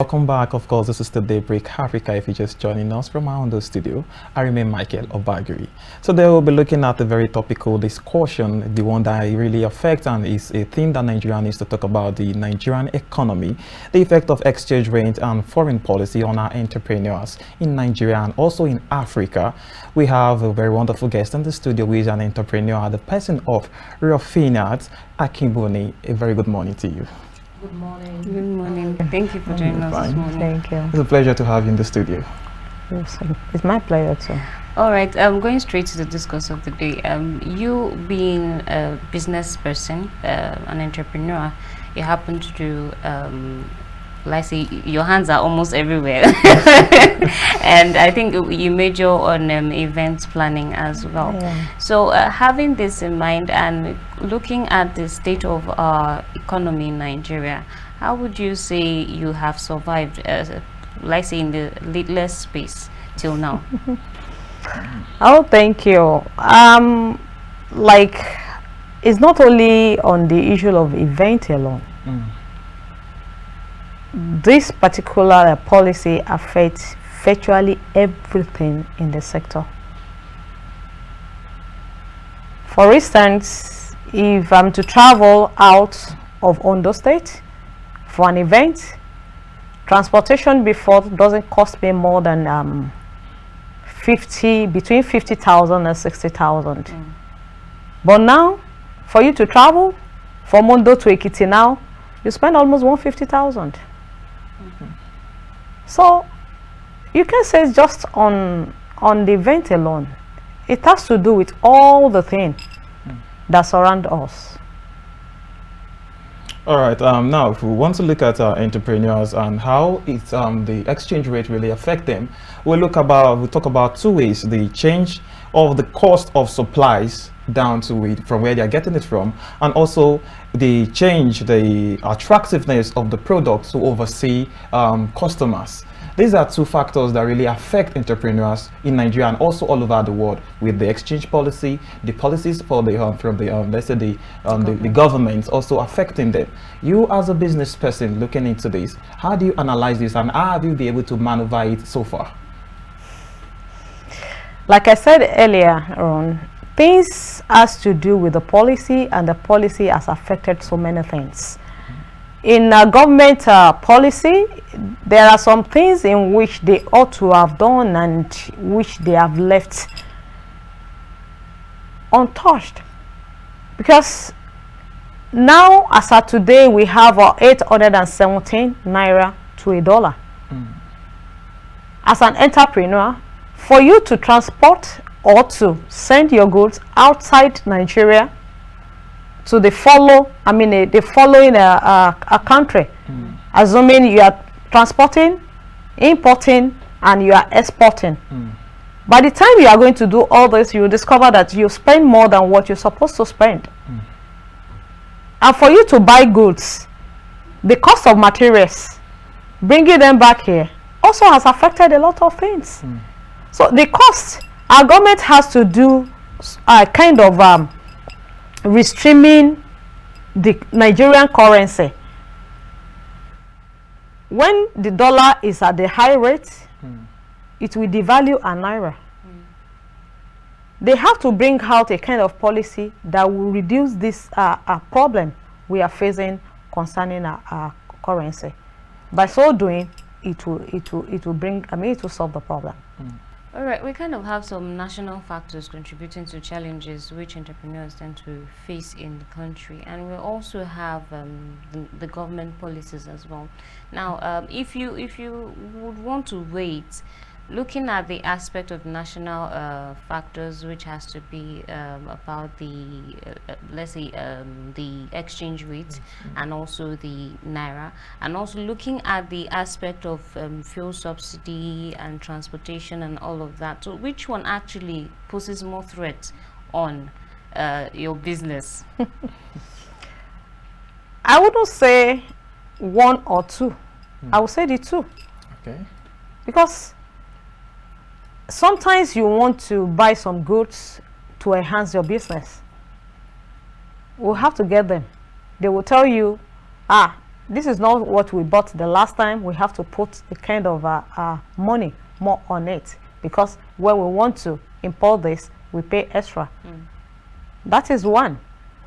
Welcome back. Of course, this is the Daybreak Africa. If you're just joining us from our own studio, I remain Michael Obagiri. So they will be looking at a very topical discussion, the one that really affects and is a thing that Nigeria needs to talk about, the Nigerian economy, the effect of exchange rate and foreign policy on our entrepreneurs in Nigeria and also in Africa. We have a very wonderful guest in the studio who is an entrepreneur, the person of Rufina, Akinbinu. A very good morning to you. Good morning. Good morning. Thank you for joining us this morning. Thank you. It's a pleasure to have you in the studio. Yes, it's my pleasure too. All right, going straight to the discourse of the day. You being a business person, an entrepreneur, you happen to do, let's say, your hands are almost everywhere. And I think you major on event planning as well. Yeah. So having this in mind and looking at the state of our economy in Nigeria, how would you say you have survived, let's say, in the leadless space till now? Oh, thank you. Like, it's not only on the issue of event alone. This particular policy affects virtually everything in the sector. For instance, if I'm to travel out of Ondo State for an event, transportation before doesn't cost me more than between 50,000 and 60,000. But now, for you to travel from Ondo to Ekiti now, you spend almost 150,000. So you can say it's just on the event alone. It has to do with all the things that surround us. All right. Now, if we want to look at entrepreneurs and how it's the exchange rate really affect them, we talk about two ways: the change of the cost of supplies down to it from where they are getting it from, and also the attractiveness of the products to oversee customers. These are two factors that really affect entrepreneurs in Nigeria and also all over the world, with the exchange policy, the policies for the let's say the government also affecting them. You as a business person looking into this, how do you analyze this and how have you been able to maneuver it so far? Like I said earlier on, things has to do with the policy, and the policy has affected so many things. In government policy, there are some things in which they ought to have done and which they have left untouched. Because now, as of today, we have 817 naira to a dollar. As an entrepreneur, for you to transport or to send your goods outside Nigeria to the following country, assuming you are transporting, importing, and you are exporting. By the time you are going to do all this, you will discover that you spend more than what you're supposed to spend. And for you to buy goods, the cost of materials, bringing them back here, also has affected a lot of things. So the cost, our government has to do kind of restreaming the Nigerian currency. When the dollar is at the high rate, it will devalue a naira. They have to bring out a kind of policy that will reduce this problem we are facing concerning our currency. By so doing, it will solve the problem. All right, we kind of have some national factors contributing to challenges which entrepreneurs tend to face in the country, and we also have the government policies as well. Now, if you would want to wait, looking at the aspect of national factors, which has to be about the let's say the exchange rate and also the naira, and also looking at the aspect of fuel subsidy and transportation and all of that, so which one actually poses more threat on your business? I wouldn't say one or two. I would say the two. Okay. Because sometimes you want to buy some goods to enhance your business. We'll have to get them. They will tell you, this is not what we bought the last time. We have to put the kind of money more on it, because when we want to import this, we pay extra. That is one.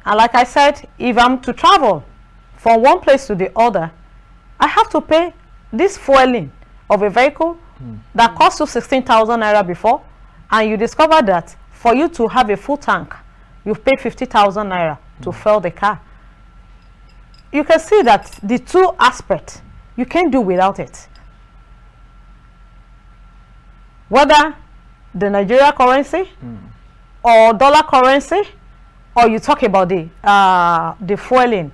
And like I said, if I'm to travel from one place to the other, I have to pay this fueling of a vehicle that cost you 16,000 naira before, and you discover that for you to have a full tank, you pay 50,000 naira to fuel the car. You can see that the two aspects, you can't do without it. Whether the Nigeria currency or dollar currency, or you talk about the fueling,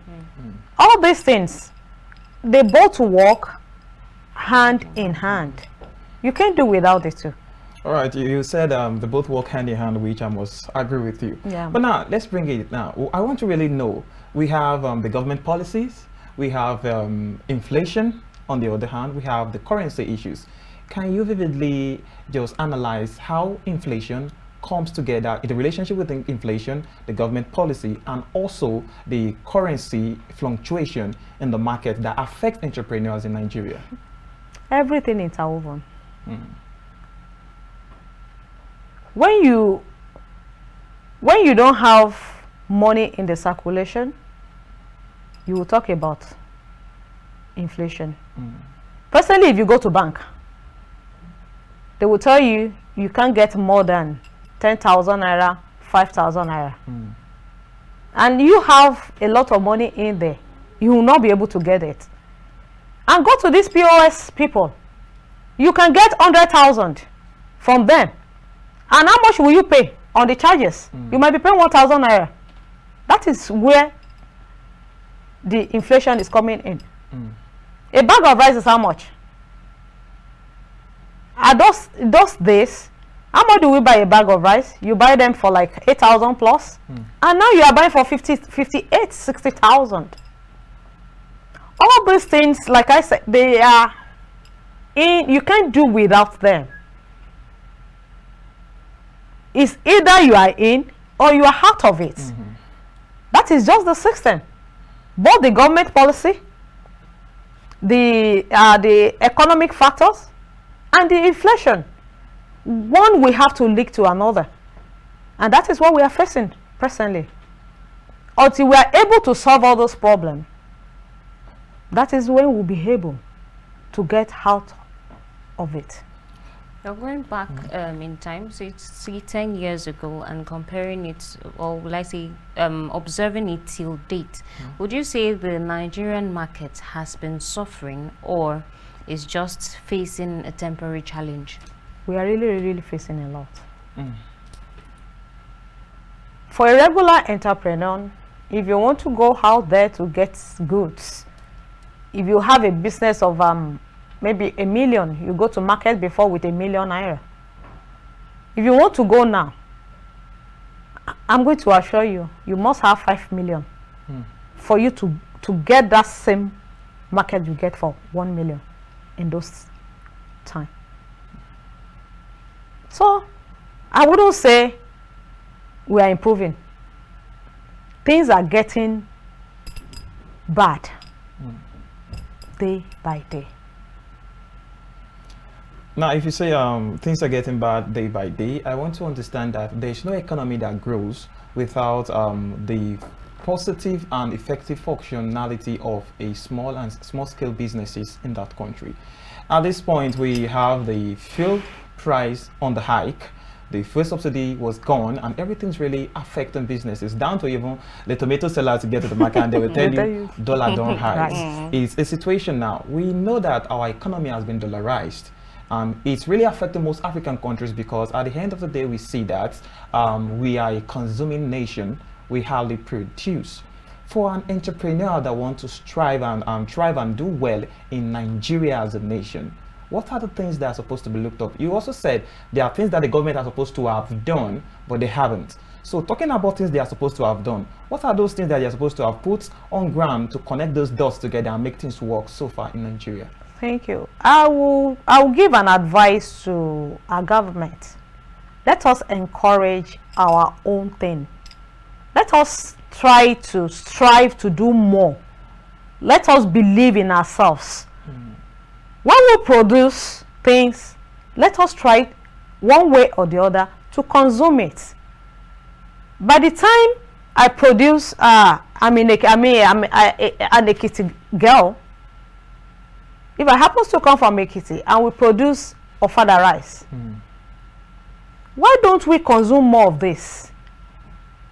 all these things, they both work hand in hand. You can't do without it too. All right, you said they both work hand in hand, which I must agree with you. Yeah. But now, let's bring it now. I want to really know, we have the government policies, we have inflation. On the other hand, we have the currency issues. Can you vividly just analyze how inflation comes together, the relationship with inflation, the government policy, and also the currency fluctuation in the market that affects entrepreneurs in Nigeria? Everything is interwoven. When you don't have money in the circulation, you will talk about inflation. Personally, if you go to bank, they will tell you you can't get more than 10,000 naira, 5,000 naira. And you have a lot of money in there, you will not be able to get it. And go to these POS people, you can get 100,000 from them. And how much will you pay on the charges? You might be paying 1,000 naira. That is where the inflation is coming in. A bag of rice is how much? At those days, how much do we buy a bag of rice? You buy them for like 8,000 plus. And now you are buying for 58, 60,000. All these things, like I said, they are in, you can't do without them. It's either you are in or you are out of it. That is just the system. Both the government policy, the economic factors, and the inflation. One we have to link to another. And that is what we are facing presently. Until we are able to solve all those problems, that is when we'll be able to get out of it. You're going back in time, so it's 10 years ago, and comparing it, or will I say, observing it till date, would you say the Nigerian market has been suffering, or is just facing a temporary challenge? We are really facing a lot. For a regular entrepreneur, if you want to go out there to get goods, if you have a business of maybe 1 million, you go to market before with 1 million naira. If you want to go now, I'm going to assure you, you must have 5 million for you to get that same market you get for 1 million in those time. So I wouldn't say we are improving. Things are getting bad day by day. Now, if you say things are getting bad day by day, I want to understand that there is no economy that grows without the positive and effective functionality of a small-scale businesses in that country. At this point, we have the fuel price on the hike. The fuel subsidy was gone, and everything's really affecting businesses, down to even the tomato seller to get to the market, and they will tell you dollar don't rise. It's a situation now. We know that our economy has been dollarized. It's really affecting most African countries, because at the end of the day, we see that we are a consuming nation. We hardly produce. For an entrepreneur that wants to strive and do well in Nigeria as a nation, what are the things that are supposed to be looked up? You also said there are things that the government are supposed to have done, but they haven't. So talking about things they are supposed to have done, what are those things that they are supposed to have put on ground to connect those dots together and make things work so far in Nigeria? Thank you. I will give an advice to our government. Let us encourage our own thing. Let us try to strive to do more let us believe in ourselves. When we produce things, let us try one way or the other to consume it. By the time I produce, I'm an Ekiti girl. If I happen to come from Ekiti and we produce ofada rice, why don't we consume more of this?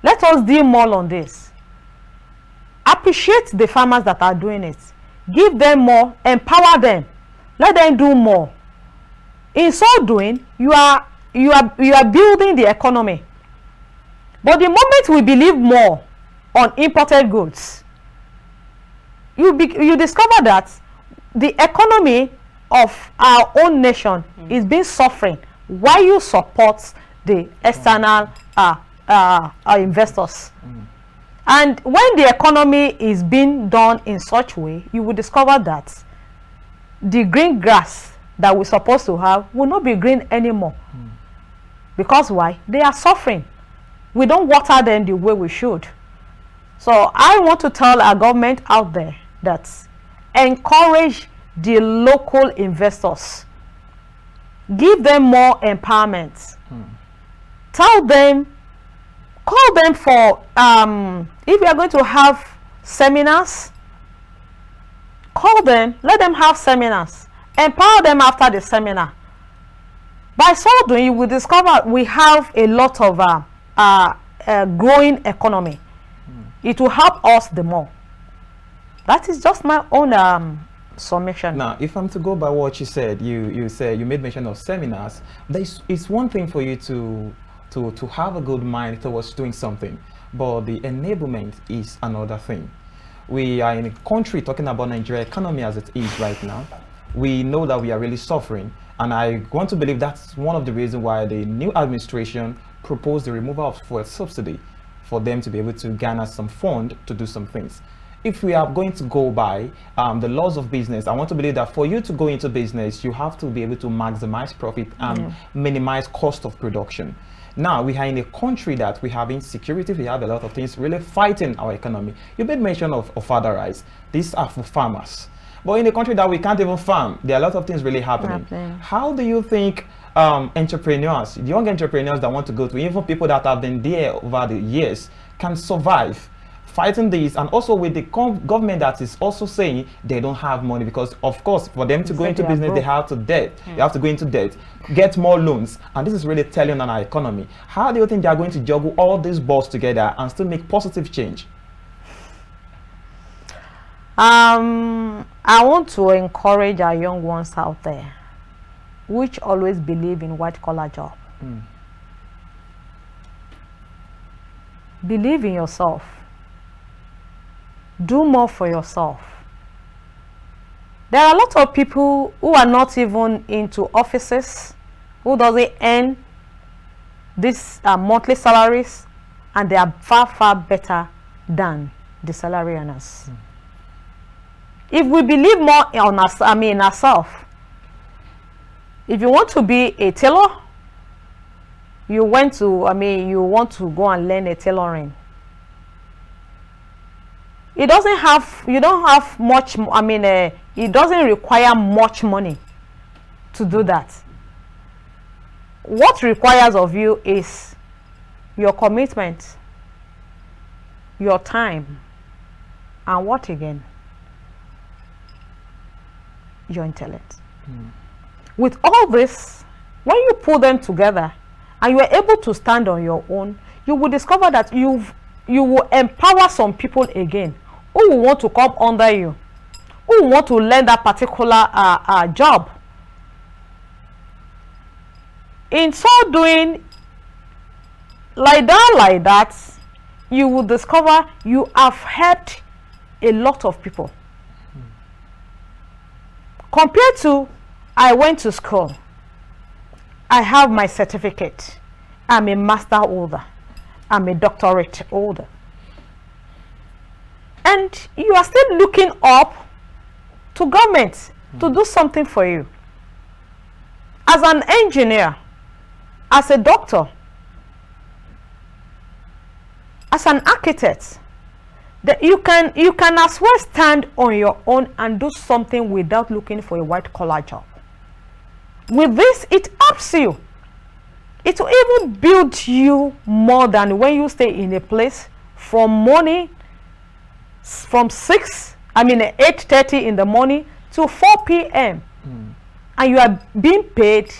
Let us deal more on this. Appreciate the farmers that are doing it. Give them more, empower them. Let them do more. In so doing, you are building the economy. But the moment we believe more on imported goods, you discover that the economy of our own nation is being suffering while you support the external investors. And when the economy is being done in such way, you will discover that the green grass that we're supposed to have will not be green anymore. Because why? They are suffering. We don't water them the way we should. So I want to tell our government out there that encourage the local investors. Give them more empowerment. Tell them, call them for, if you are going to have seminars, call them, let them have seminars. Empower them after the seminar. By so doing, you will discover we have a lot of growing economy. It will help us the more. That is just my own summation. Now, if I'm to go by what you said, you said you made mention of seminars. It's one thing for you to have a good mind towards doing something, but the enablement is another thing. We are in a country talking about Nigeria economy as it is right now. We know that we are really suffering, and I want to believe that's one of the reasons why the new administration proposed the removal of fuel subsidy for them to be able to garner some fund to do some things. If we are going to go by the laws of business, I want to believe that for you to go into business, you have to be able to maximize profit and minimize cost of production. Now, we are in a country that we have insecurity, we have a lot of things really fighting our economy. You made mention of father rice. These are for farmers. But in a country that we can't even farm, there are a lot of things really happening. How do you think entrepreneurs, young entrepreneurs that want to go to, even people that have been there over the years, can survive fighting this, and also with the government that is also saying they don't have money? Because of course, for them to go into business, they have to debt. They have to go into debt, get more loans, and this is really telling on our economy. How do you think they are going to juggle all these balls together and still make positive change? I want to encourage our young ones out there, which always believe in white collar job. Believe in yourself. Do more for yourself. There are a lot of people who are not even into offices, who doesn't earn these monthly salaries, and they are far, far better than the salary earners. If we believe more on us, in ourselves, if you want to be a tailor, you want to go and learn a tailoring. It doesn't have, you don't have much, it doesn't require much money to do that. What requires of you is your commitment, your time, and what again? Your intellect. With all this, when you put them together and you are able to stand on your own, you will discover that you will empower some people again who will want to come under you, who will want to learn that particular job. In so doing, like that, you will discover you have helped a lot of people. Compared to, I went to school, I have my certificate, I'm a master holder, I'm a doctorate holder, and you are still looking up to government to do something for you. As an engineer, as a doctor, as an architect, You can as well stand on your own and do something without looking for a white collar job. With this, it helps you. It will even build you more than when you stay in a place from morning, from 8:30 in the morning to 4 p.m. And you are being paid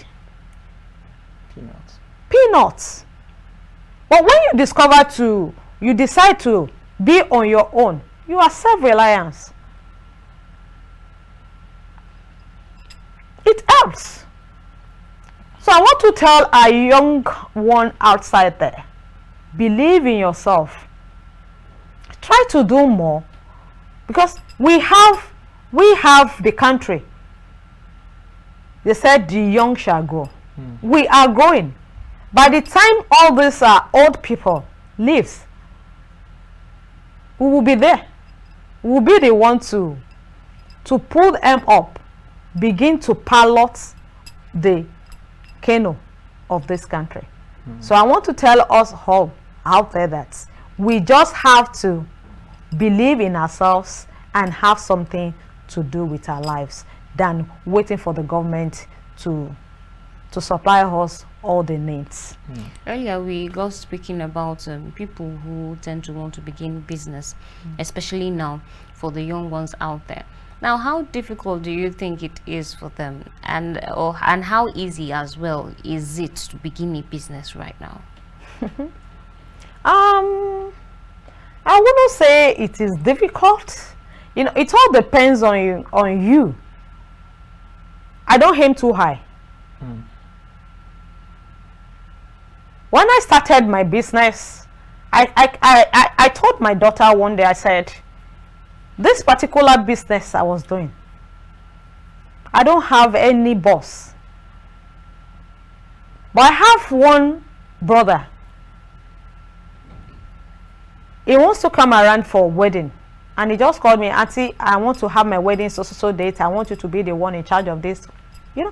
peanuts. But when you decide to be on your own, you are self-reliance. It helps. So I want to tell a young one outside there, believe in yourself. Try to do more, because we have the country. They said the young shall grow. We are growing. By the time all these old people leaves, we will be there. We will be the one to pull them up, begin to pilot the canoe of this country. So I want to tell us all out there that we just have to believe in ourselves and have something to do with our lives than waiting for the government to supply us all the needs. Earlier we got speaking about people who tend to want to begin business, especially now for the young ones out there. Now, how difficult do you think it is for them, and how easy as well is it to begin a business right now? I wouldn't say it is difficult. It all depends on you. I don't aim too high. When I started my business, I told my daughter one day, I said, this particular business I was doing, I don't have any boss. But I have one brother. He wants to come around for a wedding. And he just called me, Auntie, I want to have my wedding so date. I want you to be the one in charge of this. And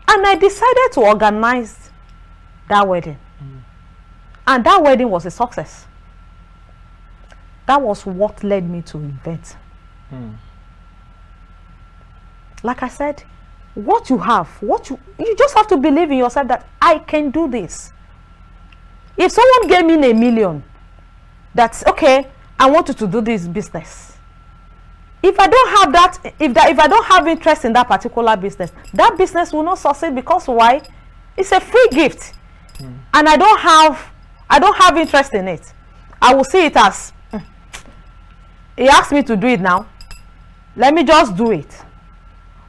I decided to organize that wedding. And that wedding was a success. That was what led me to invent. Like I said, what you have, you just have to believe in yourself that I can do this. If someone gave me $1 million, that's okay, I want you to do this business. If I don't have that, if I don't have interest in that particular business, that business will not succeed, because why? It's a free gift. And I don't have interest in it. I will see it as he asked me to do it now, let me just do it.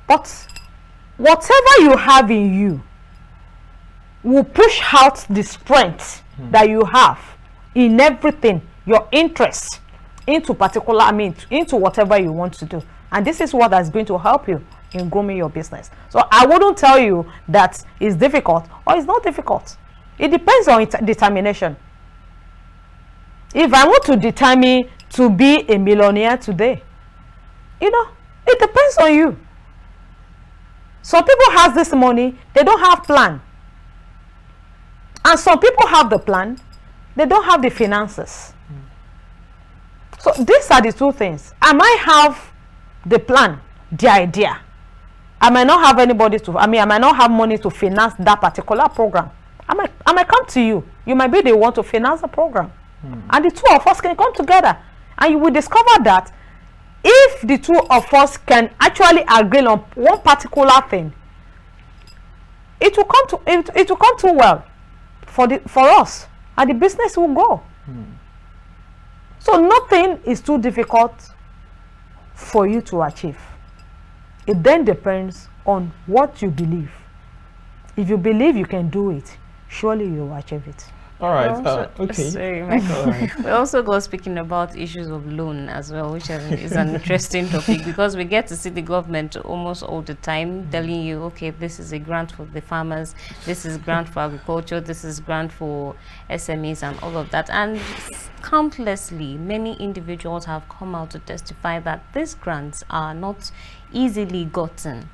But whatever you have in you will push out the strength that you have in everything, your interest into into whatever you want to do. And this is what is going to help you in growing your business. So I wouldn't tell you that it's difficult or it's not difficult. It depends on determination. If I want to determine to be a millionaire today, it depends on you. Some people have this money, they don't have plan. And some people have the plan, they don't have the finances. So these are the two things. I might have the plan, the idea. I might not have anybody I might not have money to finance that particular program. I might come to you. You might be the one to finance the program. And the two of us can come together. And you will discover that if the two of us can actually agree on one particular thing, it will come too well for us, and the business will grow. So nothing is too difficult for you to achieve. It then depends on what you believe. If you believe you can do it, surely you will achieve it. All right. Okay. Sorry, Michael. We also go speaking about issues of loan as well, which is an interesting topic, because we get to see the government almost all the time telling you, okay, this is a grant for the farmers, this is grant for agriculture, this is grant for SMEs and all of that. And countlessly, many individuals have come out to testify that these grants are not easily gotten.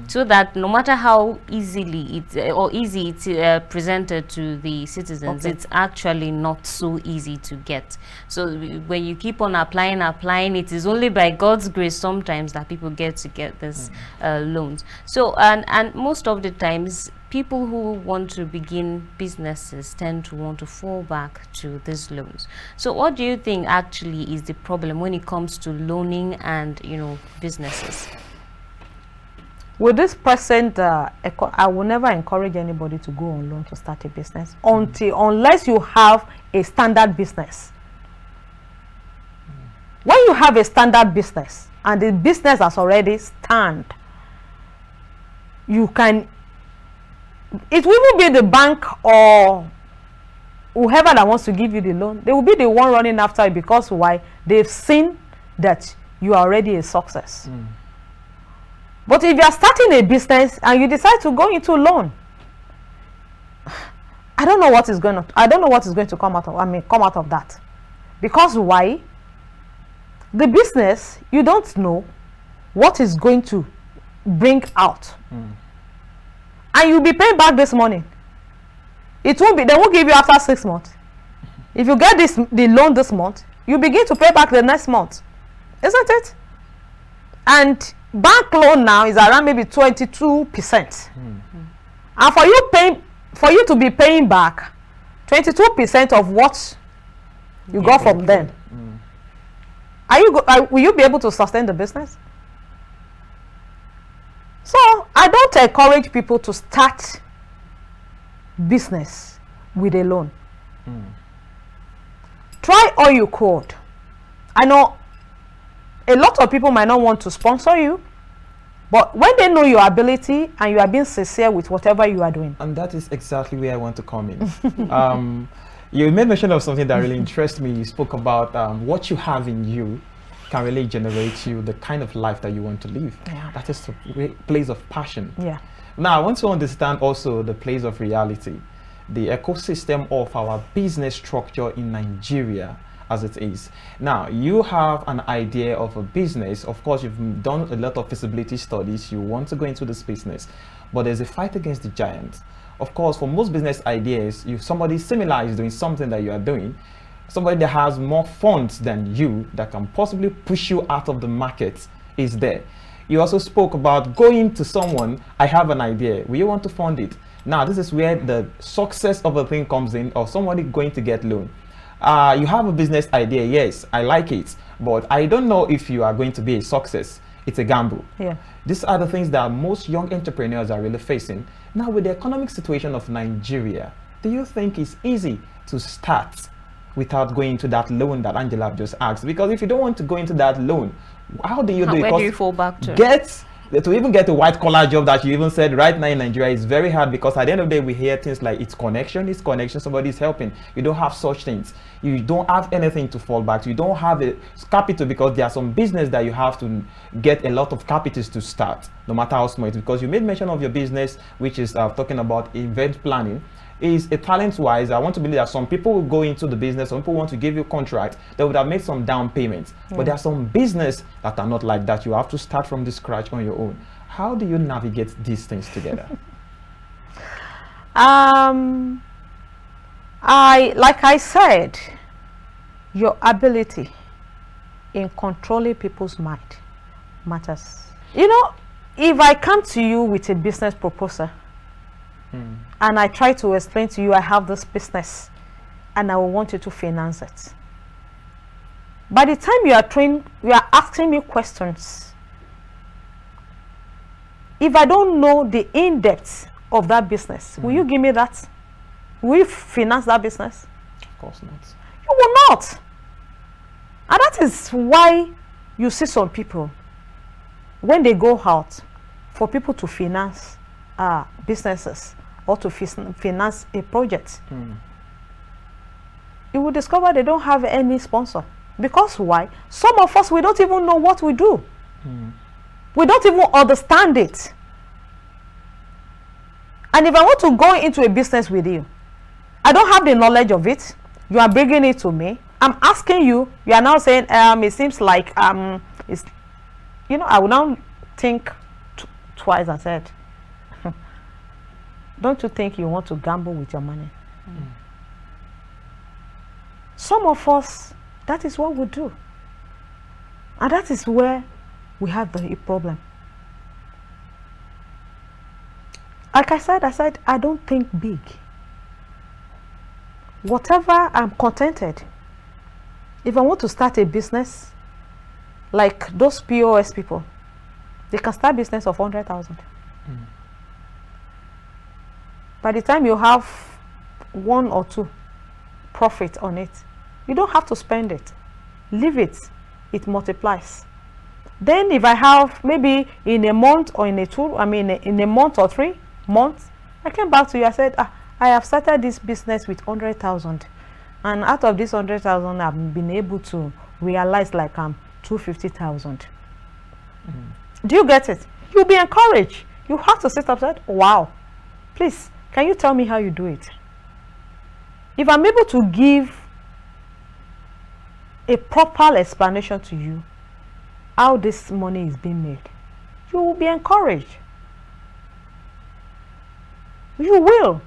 So that no matter how easily it's presented to the citizens, it's actually not so easy to get. So when you keep on applying, it is only by God's grace sometimes that people get this loans. So and most of the times, people who want to begin businesses tend to want to fall back to these loans. So what do you think actually is the problem when it comes to loaning and businesses? With this present, I will never encourage anybody to go on loan to start a business unless you have a standard business. When you have a standard business and the business has already stand, you can, it will even be the bank or whoever that wants to give you the loan, they will be the one running after it, because why? They've seen that you are already a success. But if you are starting a business and you decide to go into loan, I don't know what is going to come out of that. Because why? The business, you don't know what is going to bring out. And you'll be paying back this money. It won't be, they won't give you after 6 months. If you get the loan this month, you begin to pay back the next month. Isn't it? And bank loan now is around maybe 22%. And for you to be paying back 22% of what you got from them, will you be able to sustain the business? So I don't encourage people to start business with a loan. Try all you could. I know a lot of people might not want to sponsor you, but when they know your ability and you are being sincere with whatever you are doing. And that is exactly where I want to come in. You made mention of something that really interests me. You spoke about what you have in you can really generate you the kind of life that you want to live. That is the place of passion. Now, I want to understand also the place of reality, the ecosystem of our business structure in Nigeria as it is. Now, you have an idea of a business. Of course, you've done a lot of feasibility studies. You want to go into this business, but there's a fight against the giant. Of course, for most business ideas, if somebody similar is doing something that you are doing, somebody that has more funds than you that can possibly push you out of the market is there. You also spoke about going to someone, I have an idea, will you want to fund it? Now, this is where the success of a thing comes in, or somebody going to get loan. You have a business idea, yes, I like it, but I don't know if you are going to be a success. It's a gamble. These are the things that most young entrepreneurs are really facing. Now, with the economic situation of Nigeria, do you think it's easy to start without going into that loan that Angela just asked? Because if you don't want to go into that loan, how do you do it? Where do you fall back to? To even get a white collar job that you even said right now in Nigeria is very hard, because at the end of the day we hear things like it's connection, somebody is helping. You don't have such things. You don't have anything to fall back to. You don't have a capital, because there are some business that you have to get a lot of capitals to start, no matter how small it is. Because you made mention of your business, which is talking about event planning. Is a talent wise, I want to believe that some people will go into the business, some people want to give you contract, they would have made some down payments. But there are some business that are not like that. You have to start from the scratch on your own. How do you navigate these things together? Like I said, your ability in controlling people's mind matters. You know, if I come to you with a business proposal, and I try to explain to you, I have this business and I will want you to finance it. By the time you are asking me questions, if I don't know the in-depth of that business, will you give me that? Will you finance that business? Of course not. You will not. And that is why you see some people, when they go out for people to finance businesses or to finance a project, you will discover they don't have any sponsor. Because why? Some of us, we don't even know what we do. We don't even understand it. And if I want to go into a business with you, I don't have the knowledge of it. You are bringing it to me. I'm asking you. You are now saying, it seems like, I will now think twice and said, don't you think you want to gamble with your money? Some of us, that is what we do. And that is where we have the problem. Like I said, I don't think big. Whatever, I'm contented. If I want to start a business, like those POS people, they can start business of 100,000. By the time you have 1 or 2 profit on it, you don't have to spend it. Leave it. It multiplies. Then if I have maybe in a month or in a month or 3 months, I came back to you, I said, I have started this business with 100,000, and out of this 100,000 I've been able to realize like 250,000. Do you get it? You'll be encouraged. You have to sit up and say, wow, please, can you tell me how you do it? If I'm able to give a proper explanation to you how this money is being made, you will be encouraged. You will,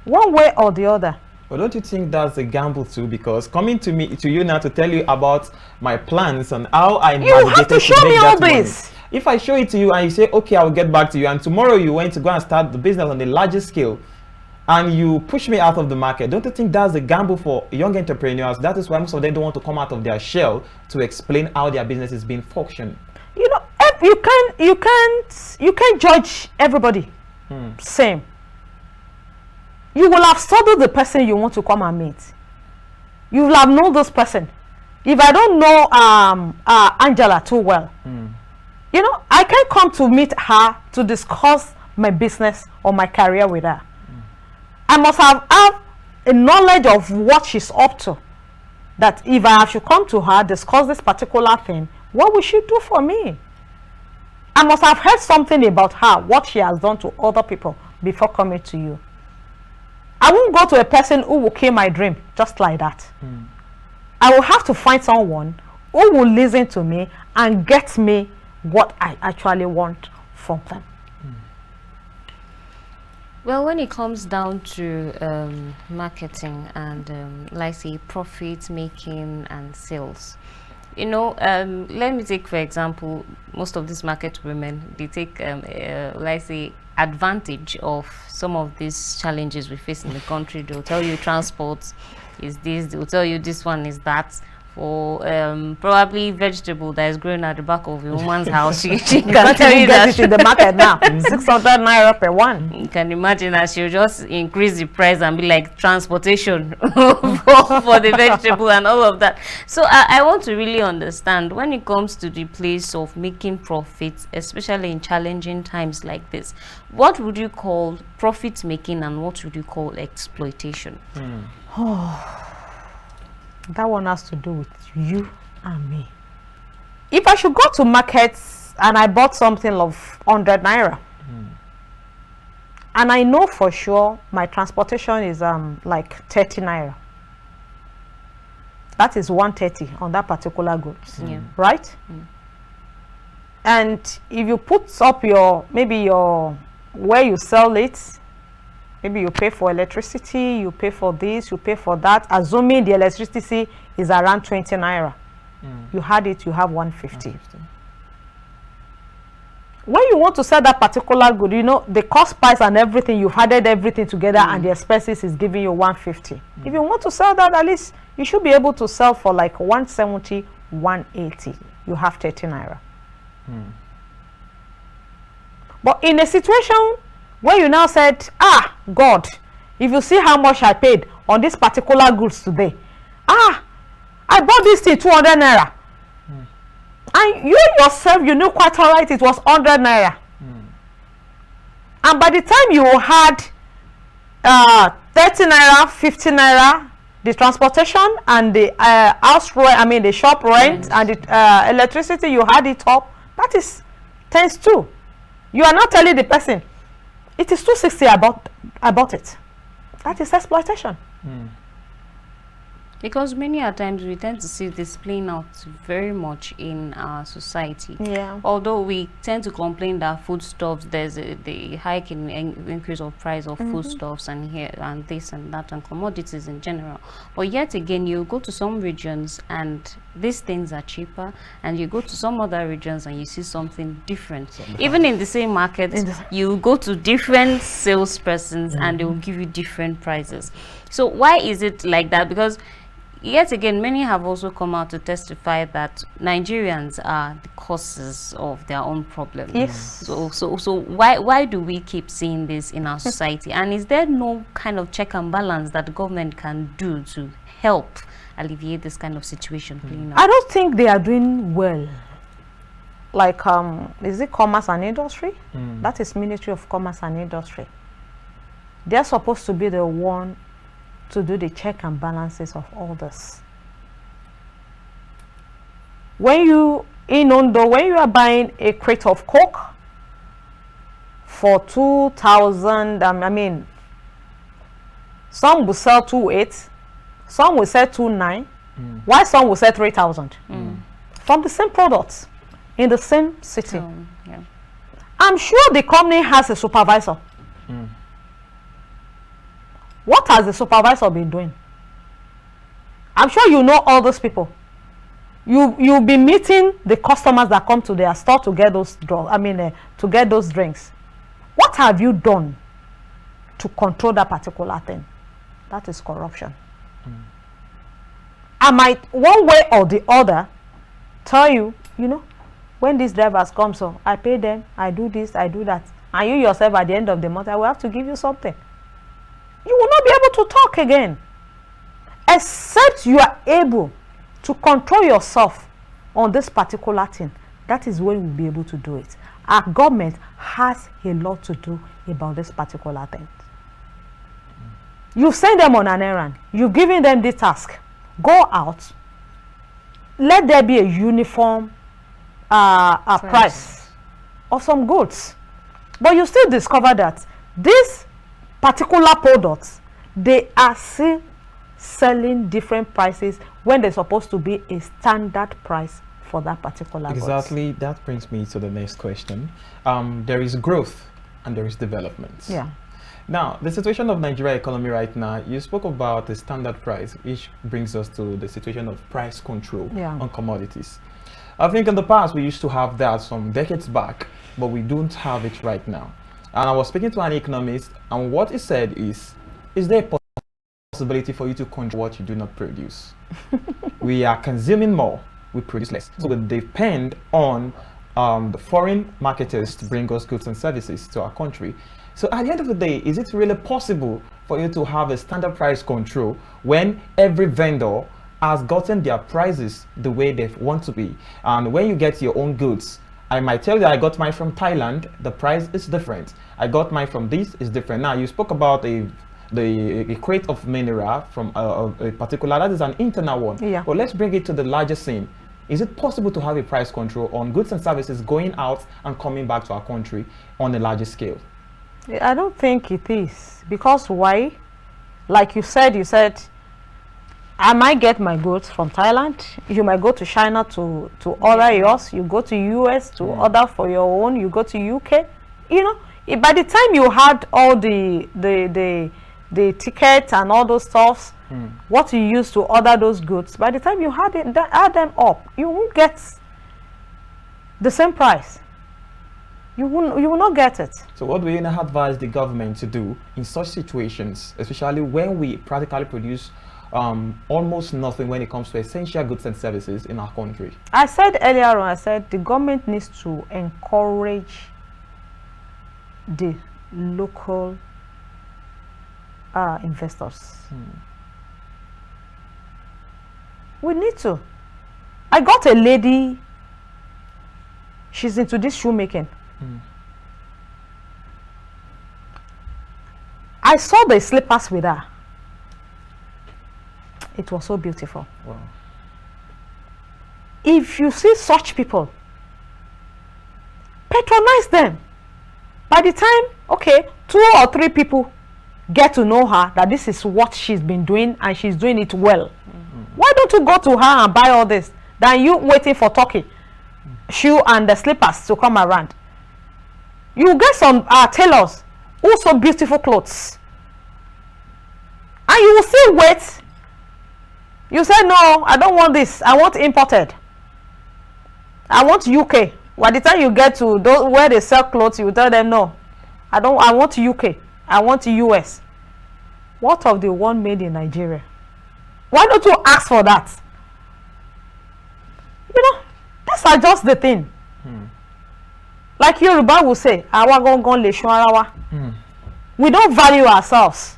one way or the other. But don't you think that's a gamble too? Because coming to you now to tell you about my plans and how I you have to show me all this. If I show it to you and you say, okay, I will get back to you, and tomorrow you went to go and start the business on a larger scale, and you push me out of the market, don't you think that's a gamble for young entrepreneurs? That is why most of them don't want to come out of their shell to explain how their business is being functioned. You know, you can't judge everybody same. You will have studied the person you want to come and meet. You will have known this person. If I don't know Angela too well, you know, I can't come to meet her to discuss my business or my career with her. I must have a knowledge of what she's up to. That if I should come to her, discuss this particular thing, what will she do for me? I must have heard something about her, what she has done to other people before coming to you. I won't go to a person who will kill my dream just like that. I will have to find someone who will listen to me and get me what I actually want from them. Well, when it comes down to marketing and like say profit making and sales, you know, let me take for example, most of these market women, they take like say advantage of some of these challenges we face in the country. They'll tell you transport is this, they'll tell you this one is that. For probably vegetable that is growing at the back of a woman's house, she can tell you that it in the market now 600 naira per one. You can imagine that she'll just increase the price and be like transportation for the vegetable and all of that. So I want to really understand when it comes to the place of making profits, especially in challenging times like this, what would you call profit making and what would you call exploitation? That one has to do with you and me. If I should go to markets and I bought something of 100 naira, and I know for sure my transportation is like 30 naira, that is 130 on that particular goods, right? And if you put up where you sell it, maybe you pay for electricity, you pay for this, you pay for that, assuming the electricity is around 20 naira. You had it, you have 150. When you want to sell that particular good, you know, the cost price and everything, you've added everything together and the expenses is giving you 150. If you want to sell that, at least you should be able to sell for like 170, 180. You have 30 naira. But in a situation where you now said, God, if you see how much I paid on this particular goods today, I bought this thing 200 naira. And you yourself, you knew quite all right it was 100 naira. And by the time you had 30 naira, 50 naira, the transportation and the house rent, the shop rent and the electricity, you had it up, that is times 2. You are not telling the person, it is 260 about it. That is exploitation. Because many a times we tend to see this playing out very much in our society. Yeah. Although we tend to complain that foodstuffs, there's the hike in increase of price of foodstuffs and here and this and that and commodities in general. But yet again, you go to some regions and these things are cheaper, and you go to some other regions and you see something different. Even in the same market, you go to different salespersons and they will give you different prices. So why is it like that? Because yet again, many have also come out to testify that Nigerians are the causes of their own problems. Yes. So why do we keep seeing this in our society? And is there no kind of check and balance that the government can do to help alleviate this kind of situation playing out? I don't think they are doing well. Like, is it Commerce and Industry? That is Ministry of Commerce and Industry. They're supposed to be the one to do the check and balances of all this. When you are buying a crate of Coke for 2,000, I mean, some will sell 2,800, some will sell 2,900, while some will sell 3,000 from the same products in the same city. Yeah. I'm sure the company has a supervisor. What has the supervisor been doing? I'm sure you know all those people. You'll be meeting the customers that come to their store to get those to get those drinks. What have you done to control that particular thing? That is corruption. I might one way or the other tell you, when these drivers come, so I pay them, I do this, I do that, and you yourself at the end of the month, I will have to give you something. You will not be able to talk again, except you are able to control yourself on this particular thing. That is when we'll be able to do it. Our government has a lot to do about this particular thing. You send them on an errand. You've given them the task. Go out. Let there be a uniform price of some goods. But you still discover that these particular products, they are still selling different prices when they're supposed to be a standard price for that particular Exactly. Goods. That brings me to the next question. There is growth and there is development. Yeah. Now, the situation of Nigeria economy right now, you spoke about the standard price, which brings us to the situation of price control on commodities. I think in the past we used to have that some decades back, but we don't have it right now. And I was speaking to an economist, and what he said is there a possibility for you to control what you do not produce? We are consuming more, we produce less. So we depend on the foreign marketers to bring us goods and services to our country. So at the end of the day, is it really possible for you to have a standard price control when every vendor has gotten their prices the way they want to be? And when you get your own goods, I might tell you I got mine from Thailand, the price is different. I got mine from this, is different. Now, you spoke about a crate of mineral from a particular, that is an internal one. Yeah. But let's bring it to the larger scene. Is it possible to have a price control on goods and services going out and coming back to our country on a larger scale? I don't think it is. Because why? Like you said, I might get my goods from Thailand. You might go to China to order yours. You go to US to order for your own. You go to UK. By the time you had all the tickets and all those stuffs, what you used to order those goods, by the time you add them up, you won't get the same price. You will not get it. So what do you advise the government to do in such situations, especially when we practically produce almost nothing when it comes to essential goods and services in our country? I said earlier on, the government needs to encourage the local investors. We need to. I got a lady, she's into this shoemaking. I saw the slippers with her. It was so beautiful. Wow. If you see such people, patronize them. By the time, 2 or 3 people get to know her, that this is what she's been doing and she's doing it well. Why don't you go to her and buy all this than you waiting for Turkey shoe and the slippers to come around? You get some tailors who sew beautiful clothes, and you will still wait. You say, no, I don't want this, I want imported, I want UK. By the time you get to those where they sell clothes, you tell them, no, I want UK, I want US. What of the one made in Nigeria? Why don't you ask for that? You know, that's just the thing. Like Yoruba will say, we don't value ourselves.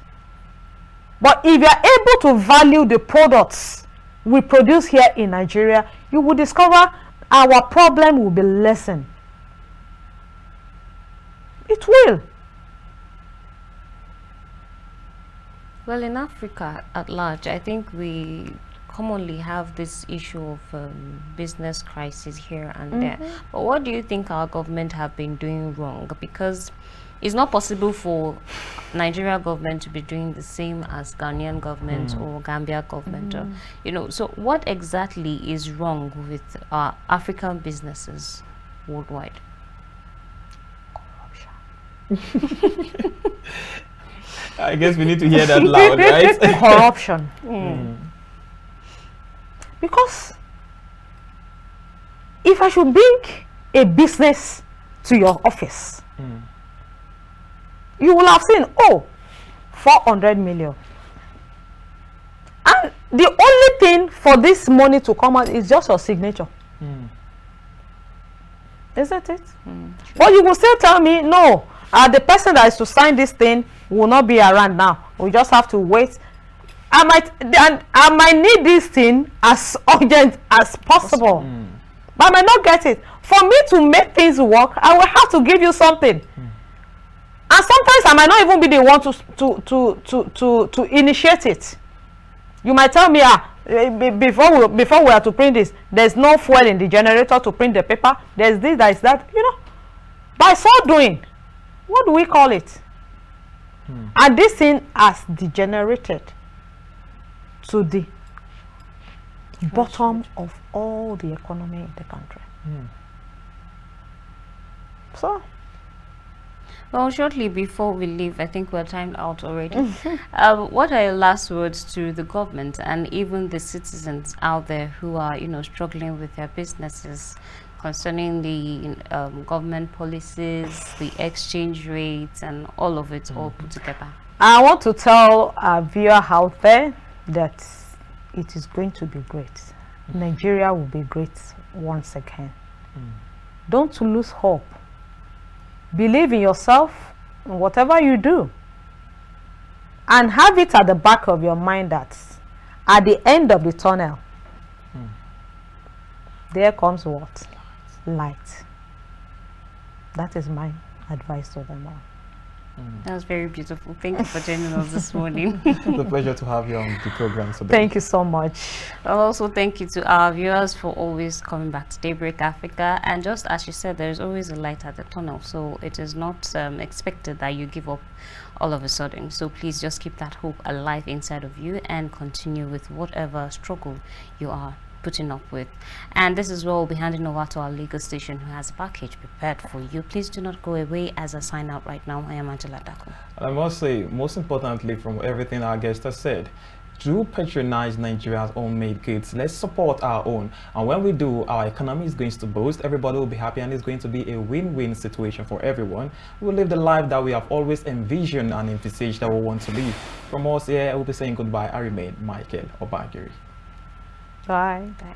But if you are able to value the products we produce here in Nigeria, you will discover our problem will be lessened. It will. Well, in Africa at large, I think we commonly have this issue of business crisis here and there. But what do you think our government have been doing wrong? Because it's not possible for Nigeria government to be doing the same as Ghanaian government or Gambia government. Or, you know, so what exactly is wrong with our African businesses worldwide? Corruption. I guess we need to hear that loud, right? Corruption. Because if I should bring a business to your office, you will have seen, 400 million. And the only thing for this money to come out is just your signature. Isn't it? But you will still tell me, no, the person that is to sign this thing will not be around now. We just have to wait. I might need this thing as urgent as possible. But I might not get it. For me to make things work, I will have to give you something. And sometimes I might not even be the one to initiate it. You might tell me, before we are to print this, there's no fuel in the generator to print the paper. There's this, there's that, you know. By so doing, what do we call it? And this thing has degenerated to the bottom of all the economy in the country. So, well, shortly before we leave, I think we're timed out already. What are your last words to the government and even the citizens out there who are, you know, struggling with their businesses concerning the government policies, the exchange rates, and all of it all put together? I want to tell our viewer out there that it is going to be great. Nigeria will be great once again. Don't lose hope. Believe in yourself, in whatever you do, and have it at the back of your mind that at the end of the tunnel, there comes what? Light. That is my advice to them all. That was very beautiful. Thank you for joining us this morning. It's a pleasure to have you on the program today. Thank you so much. I'll also thank you to our viewers for always coming back to Daybreak Africa. And just as you said, there's always a light at the tunnel. So it is not expected that you give up all of a sudden. So please just keep that hope alive inside of you and continue with whatever struggle you are putting up with. And this is where we'll be handing over to our legal station who has a package prepared for you. Please do not go away as I sign out right now. I am Angela Daku. I must say, most importantly, from everything our guest has said, do patronize Nigeria's own made goods. Let's support our own. And when we do, our economy is going to boost. Everybody will be happy and it's going to be a win-win situation for everyone. We'll live the life that we have always envisioned and envisaged that we want to live. From us here, I will be saying goodbye. I remain Michael Obagiri. Bye. Bye.